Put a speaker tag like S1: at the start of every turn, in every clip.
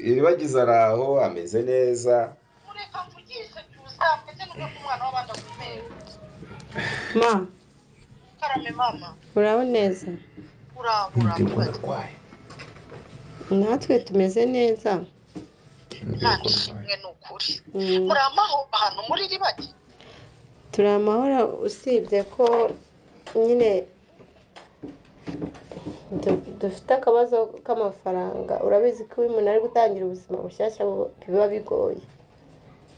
S1: iribagiza araho ameze neza.
S2: Ureka mvugishe cyusa meze nuko umwana w'abandi agumera.
S3: Ma,
S2: Karame mama.
S3: uraho neza?
S2: Urabura
S1: Ndikunda kwaye.
S3: Natwe tumeze neza.
S2: Ntanishimwe n'ukuri. Muri amahoro ahantu muri ribaki.
S3: Turi amahoro usibye ko nyine dufite akabazo k'amafaranga. Urabizi ko iyo umuntu ari gutangira ubuzima bushyashya biba bigoye.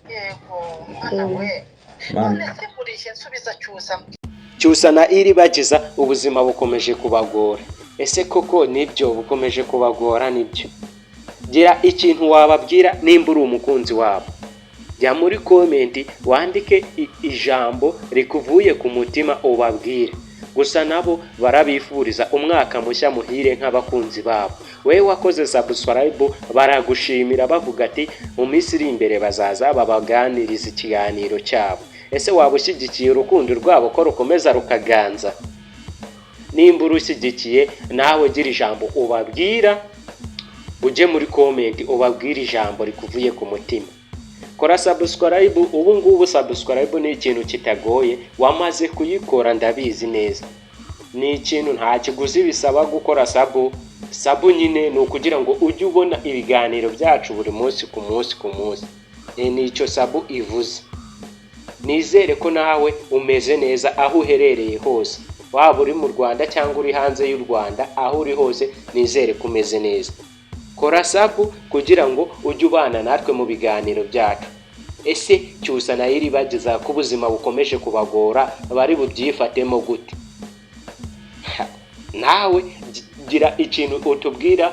S2: Yego mwana we. None se murishe nsubiza cyusa.
S4: CYUSA na iribagiza ubuzima bukomeje kubagora. Ese koko nibyo bukomeje kubagora nibyo? Gira ikintu wababwira nimba uri umukunzi wabo. Jya muri komenti wandike ijambo rikuvuye ku mutima ubabwire. Gusa nabo barabifuriza umwaka mushya muhire nk'abakunzi babo. Wewe wakoze subscribe baragushimira bavuga ati mu minsi iri imbere bazaza babaganiriza ikiganiro cyabo. Ese waba ushyigikiye urukundo rwabo ko rukomeza rukaganza? Nimba urushyigikiye nawe gira ijambo ubabwira, ujye muri komenti ubabwire ijambo rikuvuye ku mutima. Kora subscribe. Ubu ngubu subscribe ni ikintu kitagoye, wamaze kuyikora ndabizi neza. Ni ikintu nta kiguzi bisaba gukora sabu nyine ni ukugira ngo ujye ubona ibiganiro byacu buri munsi ku munsi. Nicyo sabu ivuze. Nizere ko nawe umeze neza aho uherereye hose, waba uri mu Rwanda cyangwa uri hanze y'u Rwanda, aho uri hose nizere ko umeze neza. Kora sabu kugira ngo ujye ubana natwe mu biganiro byacu. Ese CYUSA na iribagiza ko ubuzima bukomeje kubagora bari bubyifatemo gute? Nawe gira ikintu utubwira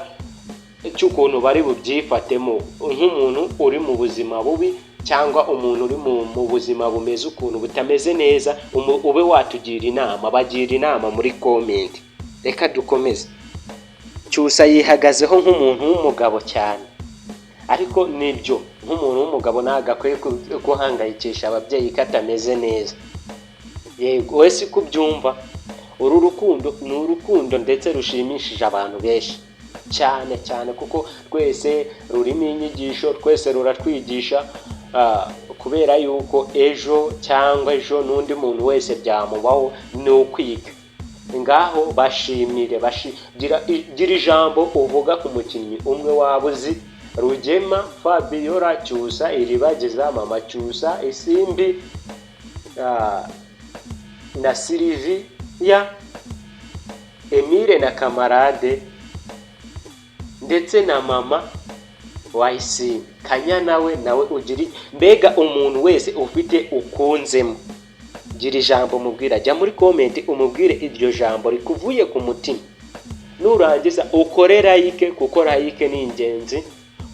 S4: cy'ukuntu bari bubyifatemo, nk'umuntu uri mu buzima bubi cyangwa umuntu uri mu buzima bumeze ukuntu butameze neza, ube watugira inama. Bagira inama muri komenti. Reka dukomeze. CYUSA yihagazeho nk'umuntu w'umugabo cyane, ariko nibyo nk'umuntu w'umugabo ntabwo akwiye guhangayikisha ababyeyi ko atameze neza. Yego wese uko ubyumva, uru rukundo ni urukundo ndetse rushimishije abantu benshi cyane kuko twese rurimo inyigisho, twese ruratwigisha, kubera yuko ejo n'undi muntu wese byamubaho ni ukwiga. Ngaho bashimire, gira ijambo uvuga ku mukinnyi umwe waba uzi. Rugema, Fabiola, CYUSA, iribagiza, mama CYUSA, Isimbi na Sylvia, Emile na Kamarade ndetse na mama wa Isimbi. Kanya nawe ugiri, mbega umuntu wese ufite ukunzemo, gira ijambo mubwira. Jya muri komenti umubwire iryo jambo rikuvuye ku mutima. Nurangiza ukore like, kuko like ni ingenzi.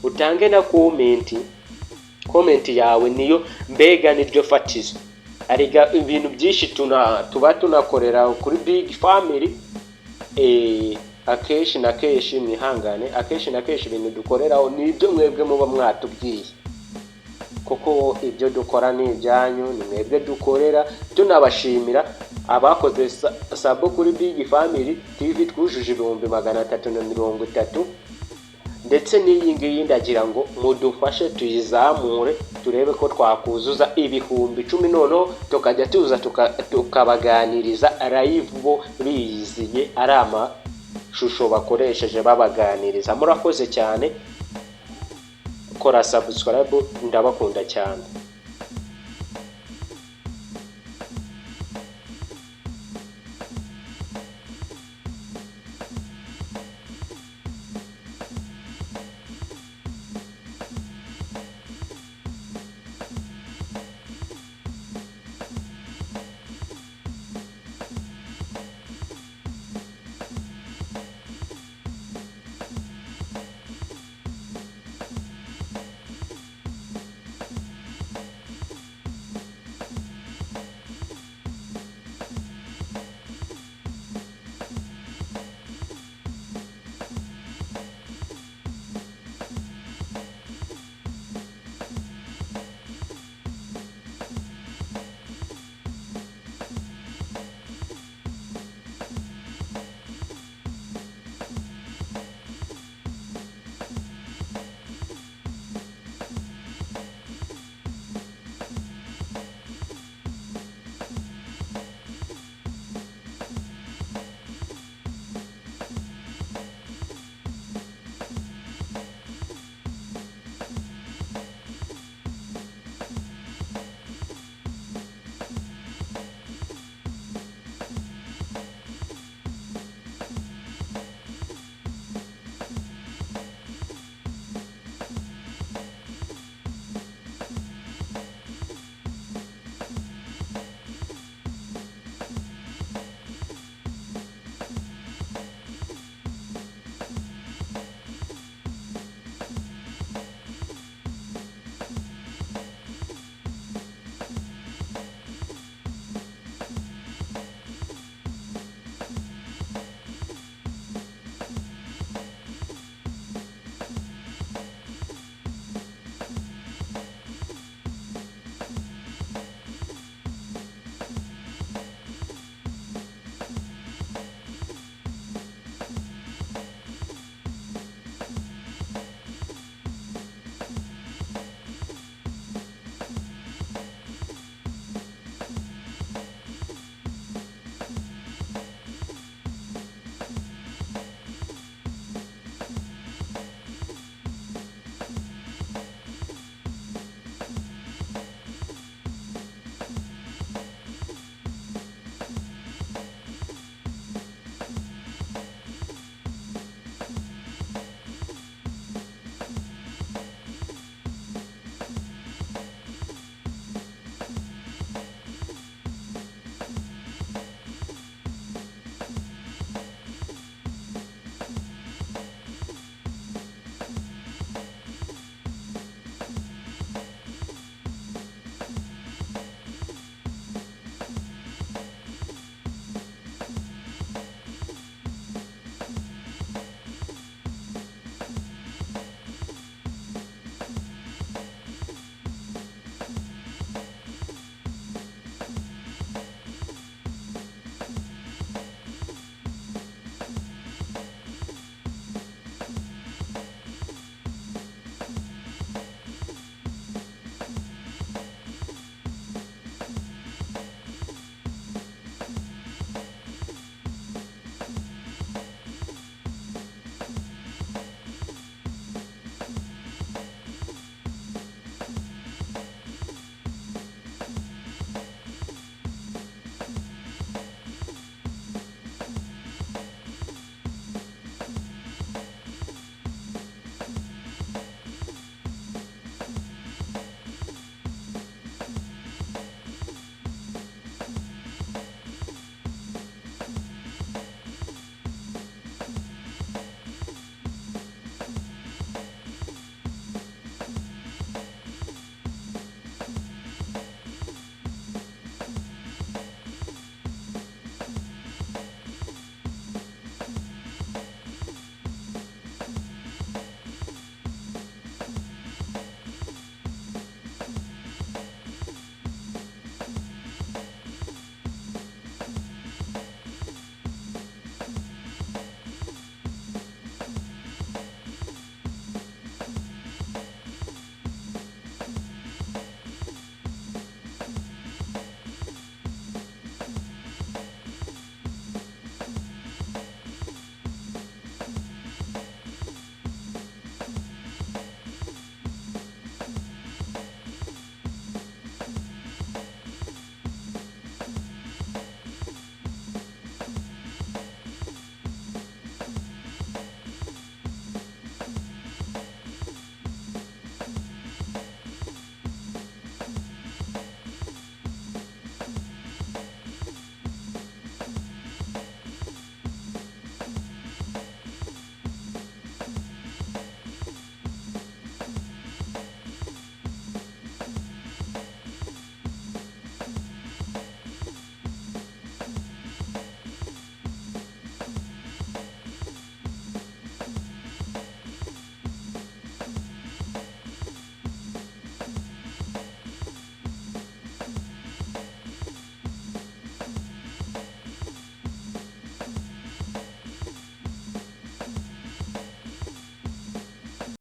S4: Utange na komenti yawe niyo mbega niryo fatizo. Ariga ibintu byinshi tuba tunakorera kuri big family. Akenshi na kenshi mwihangane, akenshi na kenshi ibintu dukoreraho nibyo mwebwe muba mwatubwiye, kuko ibyo dukora ni ibyanyu, ni mwebwe dukorera. Tunabashimira abakoze sabo kuri big family TV, twujuje 330, ndetse n'iyi ngiyi ndagira ngo mudufashe tuyizamure, turebe ko twakuzuza 10,000 noneho tukajya tuza tukabaganiriza live bo biyiziye ari amashusho bakoresheje babaganiriza. Murakoze cyane. Kora subscribe, ndabakunda cyane.